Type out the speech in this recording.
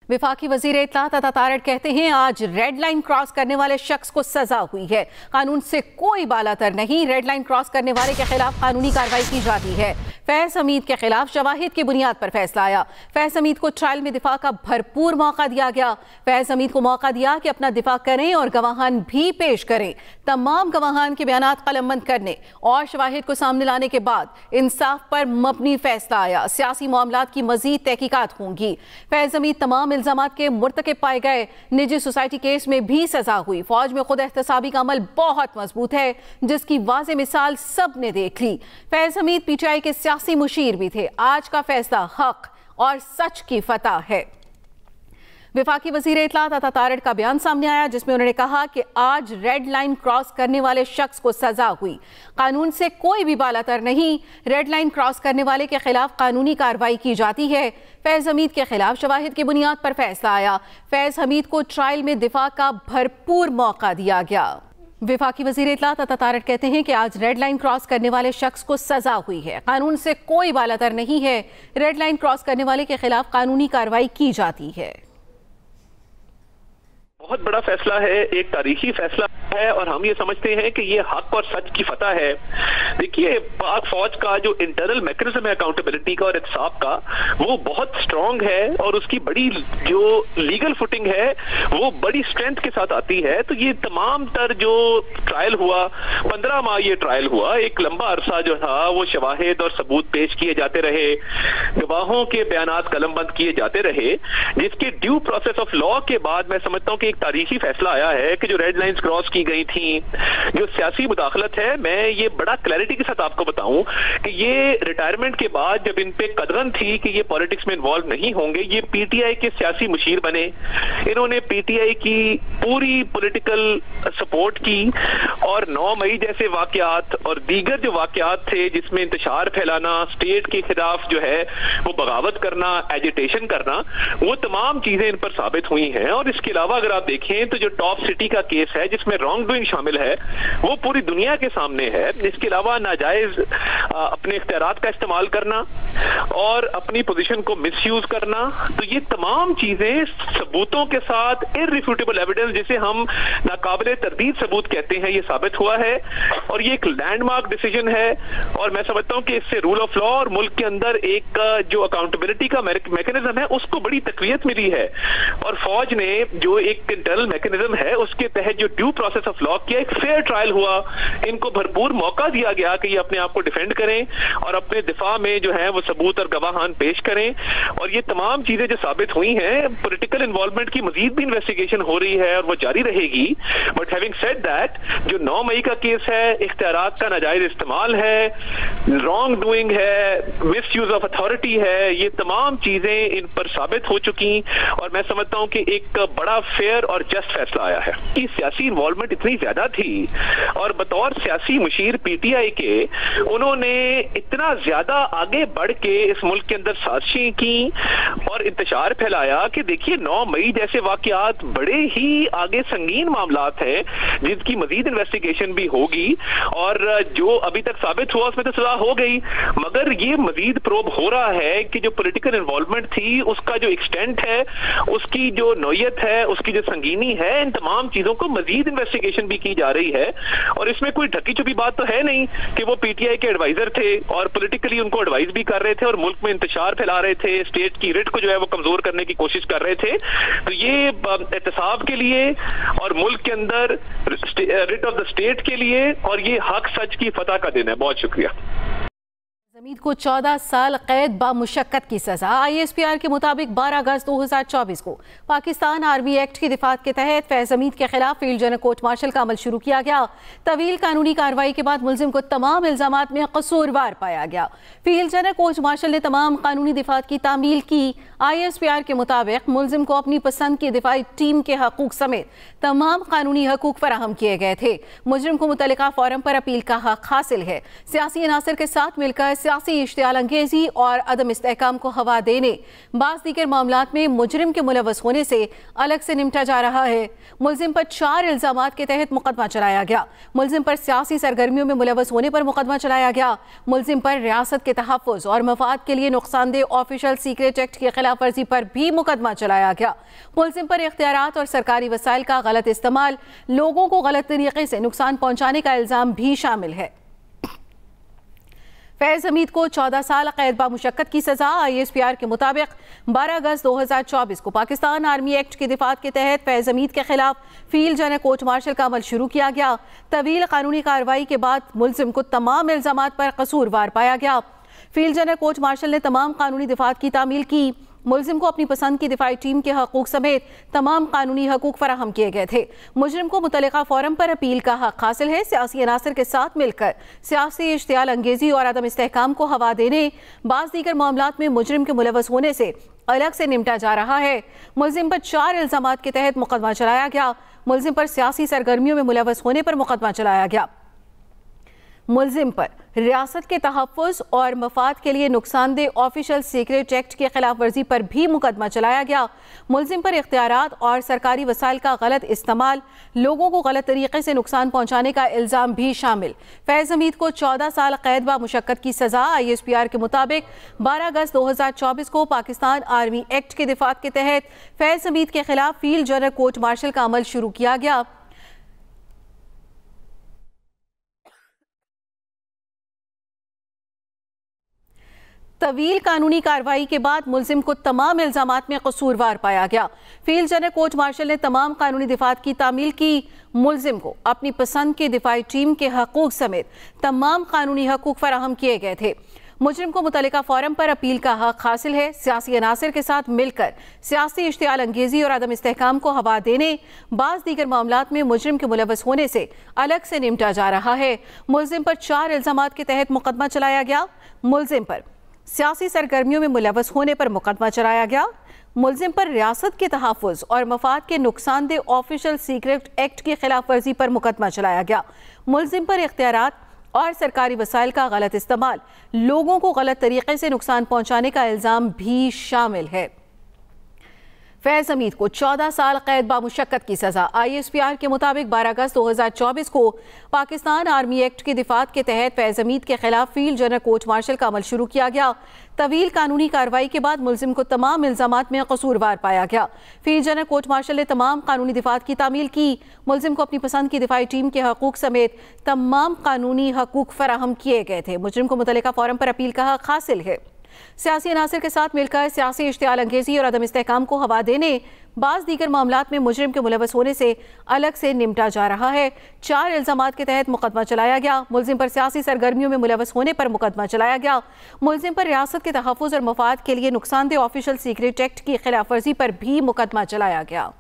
वफाकी वजीर इत्तलात अता तारड़ कहते हैं आज रेड लाइन क्रॉस करने वाले शख्स को सजा हुई है। कानून से कोई बालातर नहीं, रेड लाइन क्रॉस करने वाले के खिलाफ कानूनी कार्रवाई की जाती है। फैज हमीद के खिलाफ शवाहिद की बुनियाद पर फैसला आया। फैज हमीद को ट्रायल में दिफा का भरपूर मौका दिया गया। फैज हमीद को मौका दिया कि अपना दिफा करें और गवाहान भी पेश करें। तमाम गवाहान के बयानात कलमबंद करने और शवाहिद को सामने लाने के बाद इंसाफ पर मबनी फैसला आया। सियासी मामलात की मजीद तहकीकात होंगी। फैज हमीद तमाम इल्जामात के मुर्तकिब पाए गए। निजी सोसाइटी केस में भी सजा हुई। फौज में खुद एहतसाबी का अमल बहुत मजबूत है, जिसकी वाज़े मिसाल सब ने देख ली। फैज हमीद पीटीआई के सियासी मुशीर भी थे। आज का फैसला हक और सच की फतह है। वफाकी वजीर इत्तलात अता तारड़ का बयान सामने आया, जिसमें उन्होंने कहा कि आज रेड लाइन क्रॉस करने वाले शख्स को सजा हुई। कानून से कोई भी बालातर नहीं, रेड लाइन क्रॉस करने वाले के खिलाफ कानूनी कार्रवाई की जाती है। फैज हमीद के खिलाफ शवाहिद की बुनियाद पर फैसला आया। फैज हमीद को ट्रायल में दिफा का भरपूर मौका दिया गया। वफाकी वजीर इत्तलात अता तारड़ कहते हैं कि आज रेड लाइन क्रॉस करने वाले शख्स को सजा हुई है। कानून से कोई बालातर नहीं है, रेड लाइन क्रॉस करने वाले के खिलाफ कानूनी कार्रवाई की जाती है। बहुत बड़ा फैसला है, एक तारीखी फैसला है और हम ये समझते हैं कि ये हक और सच की फतह है। देखिए, पाक फौज का जो इंटरनल मैकेनिज्म है अकाउंटेबिलिटी का और इंसाफ का, वो बहुत स्ट्रांग है और उसकी बड़ी जो लीगल फुटिंग है वो बड़ी स्ट्रेंथ के साथ आती है। तो ये तमाम तर जो ट्रायल हुआ, 15 माह ये ट्रायल हुआ, एक लंबा अरसा जो था वो शवाहिद और सबूत पेश किए जाते रहे, गवाहों के बयानात कलमबंद किए जाते रहे, जिसके ड्यू प्रोसेस ऑफ लॉ के बाद मैं समझता हूँ कि एक तारीखी फैसला आया है कि जो रेड लाइंस क्रॉस की गई थी, जो सियासी मुदाखलत है, मैं ये बड़ा क्लैरिटी के साथ आपको बताऊं कि ये रिटायरमेंट के बाद जब इन पे कदगन थी कि ये पॉलिटिक्स में इन्वॉल्व नहीं होंगे, ये पीटीआई के सियासी मुशीर बने। इन्होंने पीटीआई की पूरी पॉलिटिकल सपोर्ट की और 9 मई जैसे वाकयात और दीगर जो वाकयात थे जिसमें इंतशार फैलाना, स्टेट के खिलाफ जो है वो बगावत करना, एजिटेशन करना, वो तमाम चीजें इन पर साबित हुई हैं। और इसके अलावा अगर आप देखें तो जो टॉप सिटी का केस है जिसमें रॉन्ग डूइंग शामिल है वो पूरी दुनिया के सामने है। इसके अलावा नाजायज अपने इख्तियारात का इस्तेमाल करना और अपनी पोजीशन को मिसयूज करना, तो ये तमाम चीजें सबूतों के साथ इररिफ्यूटेबल एविडेंस, जिसे हम नाकाबिले तरदीद सबूत कहते हैं, ये साबित हुआ है और ये एक लैंडमार्क डिसीजन है। और मैं समझता हूं कि इससे रूल ऑफ लॉ और मुल्क के अंदर एक जो अकाउंटेबिलिटी का मैकेनिज्म है उसको बड़ी तकवीयत मिली है। और फौज ने जो एक इंटरनल मैकेनिज्म है उसके तहत जो ड्यू प्रोसेस ऑफ लॉ किया, एक फेयर ट्रायल हुआ, इनको भरपूर मौका दिया गया कि ये अपने आप को डिफेंड करें और अपने दिफा में जो है वो सबूत और गवाहान पेश करें। और ये तमाम चीजें जो साबित हुई हैं, पॉलिटिकल इन्वॉल्वमेंट की मजीद भी इन्वेस्टिगेशन हो रही है और वो जारी रहेगी। बट हैविंग सेड दैट, जो 9 मई का केस है, इख्तियारात का नाजायज इस्तेमाल है, रॉन्ग डूइंग है, मिस यूज ऑफ अथॉरिटी है, ये तमाम चीजें इन पर साबित हो चुकी और मैं समझता हूं कि एक बड़ा फेयर और जस्ट फैसला आया है। कि सियासी इन्वॉल्वमेंट इतनी ज्यादा थी और बतौर सियासी मुशीर पीटीआई के उन्होंने इतना ज्यादा आगे बढ़ के इस मुल्क के अंदर साजिशें की और इंतशार फैलाया कि देखिए 9 मई जैसे वाकयात बड़े ही आगे संगीन मामलात हैं जिनकी मजीद इन्वेस्टिगेशन भी होगी और जो अभी तक साबित हुआ उसमें तो सजा हो गई, मगर ये मजीद प्रोब हो रहा है कि जो पॉलिटिकल इन्वॉल्वमेंट थी उसका जो एक्सटेंट है, उसकी जो नौयत है, उसकी जो संगीनी है, इन तमाम चीजों को मजीद इन्वेस्टिगेशन भी की जा रही है। और इसमें कोई ढकी छुपी बात तो है नहीं कि वो पीटीआई के एडवाइजर थे और पॉलिटिकली उनको एडवाइस भी कर रहे थे और मुल्क में इंतशार फैला रहे थे, स्टेट की रिट को जो है वो कमजोर करने की कोशिश कर रहे थे। तो ये एहतसाब के लिए और मुल्क के अंदर रिट ऑफ द स्टेट के लिए और ये हक सच की फतह का दिन है। बहुत शुक्रिया। हमीद को 14 साल कैद बामुशक्कत की सजा। ISPR के मुताबिक 12 अगस्त 2024 को पाकिस्तान आर्मी एक्ट की दिफात के तहत फैज हमीद के खिलाफ फील्ड जनरल कोर्ट मार्शल का अमल शुरू किया गया। तवील कानूनी कार्रवाई के बाद मुलजिम को तमाम इल्जामात में कसूरवार पाया गया। फील्ड जनरल कोर्ट मार्शल ने तमाम कानूनी दिफात की तामील की। ISPR के मुताबिक मुलजिम को अपनी पसंद की दिफाई टीम के हकूक समेत तमाम कानूनी हकूक फराहम किए गए थे। मुजरिम को मुतल्लिका फोरम पर अपील का हक हासिल है। सियासी अनासर के साथ मिलकर सियासी इश्तियाल अंगेजी और अदम इस्तेहकाम को हवा देने बाज़ दीगर मामलात में मुजरिम के मुलव्वस होने से अलग से निपटा जा रहा है। मुलजिम पर 4 इल्ज़ामात के तहत मुकदमा चलाया गया। मुलजिम पर सियासी सरगर्मियों में मुलव्वस होने पर मुकदमा चलाया गया। मुलजिम पर रियासत के तहफ़्फ़ुज़ और मफाद के लिए नुकसानदेह ऑफिशियल सीक्रेट एक्ट की खिलाफ वर्जी पर भी मुकदमा चलाया गया। मुलजिम पर इख्तियारात और सरकारी वसाइल का गलत इस्तेमाल, लोगों को गलत तरीके से नुकसान पहुंचाने का इल्ज़ाम भी शामिल है। फैज़ हमीद को 14 साल कैद बामुशक्कत की सजा। ISPR के मुताबिक 12 अगस्त 2024 को पाकिस्तान आर्मी एक्ट की दिफात के तहत फैज़ हमीद के खिलाफ फील्ड जन कोर्ट मार्शल का अमल शुरू किया गया। तवील कानूनी कार्रवाई के बाद मुलजिम को तमाम इल्ज़ामात पर कसूरवार पाया गया। फील्ड जन कोर्ट मार्शल ने तमाम कानूनी दिफात की तामील की। मुलजिम को अपनी पसंद की दिफाई टीम के हकूक समेत तमाम कानूनी हकूक फराहम किए गए थे। मुजरिम को मुतल्लिका फोरम पर अपील का हक हासिल है। सियासी अनासर के साथ मिलकर सियासी इश्तियाल अंगेजी और अदम इस्तेहकाम को हवा देने, बाज़ दीगर मामलात में मुजरिम के मुलव्वस होने से अलग से निपटा जा रहा है। मुलजिम पर 4 इल्ज़ामात के तहत मुकदमा चलाया गया। मुलजिम पर सियासी सरगर्मियों में मुलव्वस होने पर मुकदमा चलाया गया। मुलजिम पर रियासत के तहफ़्फ़ुज़ और मफाद के लिए नुकसानदेह ऑफिशियल सीक्रेट एक्ट की खिलाफ वर्जी पर भी मुकदमा चलाया गया। मुलजिम पर इख्तियारात और सरकारी वसाइल का गलत इस्तेमाल, लोगों को गलत तरीके से नुकसान पहुंचाने का इल्ज़ाम भी शामिल। फैज़ हमीद को 14 साल कैद बामुशक्कत की सजा। ISPR के मुताबिक 12 अगस्त 2024 को पाकिस्तान आर्मी एक्ट के दिफात के तहत फैज़ हमीद के खिलाफ फील्ड जन कोर्ट मार्शल का अमल शुरू किया गया। तवील कानूनी कार्रवाई के बाद मुलजिम को तमाम इल्ज़ामात में कसूरवार पाया गया। फील्ड जज कोर्ट मार्शल ने तमाम कानूनी दिफात की तामील की। मुलजिम को अपनी पसंद की दिफाई टीम के हकूक समेत तमाम कानूनी हकूक फराहम किए गए थे। मुजरिम को मुतल्लिका फोरम पर अपील का हक हासिल है। सियासी अनासर के साथ मिलकर सियासी इश्तियाल अंगेजी और अदम इस्तेहकाम को हवा देने, बाज़ दीगर मामलात में मुजरिम के मुलव्वस होने से अलग से निपटा जा रहा है। मुलजिम पर 4 इल्ज़ामात के तहत मुकदमा चलाया गया। मुलजिम पर सियासी सरगर्मियों में मुलव्वस होने पर मुकदमा चलाया गया। मुलजिम पर रियासत के तहफ़्फ़ुज़ और मफाद के नुकसानदेह ऑफिशियल सीक्रेट एक्ट की खिलाफ वर्जी पर मुकदमा चलाया गया। मुलजिम पर इख्तियारात और सरकारी वसाइल का गलत इस्तेमाल, लोगों को गलत तरीके से नुकसान पहुंचाने का इल्ज़ाम भी शामिल है। फैज़ हमीद को 14 साल कैद बामुशक्कत की सजा। ISPR के मुताबिक 12 अगस्त 2024 को पाकिस्तान आर्मी एक्ट की दिफात के तहत फैज़ हमीद के खिलाफ फील्ड जन कोर्ट मार्शल का अमल शुरू किया गया। तवील कानूनी कार्रवाई के बाद मुलजिम को तमाम इल्ज़ामात में कसूरवार पाया गया। फील्ड जन कोर्ट मार्शल ने तमाम कानूनी दिफात की तामील की। मुलजिम को अपनी पसंद की दिफाई टीम के हकूक समेत तमाम कानूनी हकूक फराहम किए गए थे। मुजरिम को मुतल्लिका फोरम पर अपील का हक हासिल है। सियासी अनासर के साथ मिलकर सियासी इश्तियाल अंगेजी और अदम इस्तेहकाम को हवा देने, बाज़ दीगर मामलात में मुजरिम के मुलव्वस होने से अलग से निपटा जा रहा है। 4 इल्ज़ामात के तहत मुकदमा चलाया गया। मुलजिम पर सियासी सरगर्मियों में मुलव्वस होने पर मुकदमा चलाया गया। मुलजिम पर रियासत के तहफ़्फ़ुज़ और मफाद के लिए नुकसानदेह ऑफिशियल सीक्रेट एक्ट की खिलाफ वर्जी पर भी मुकदमा चलाया गया।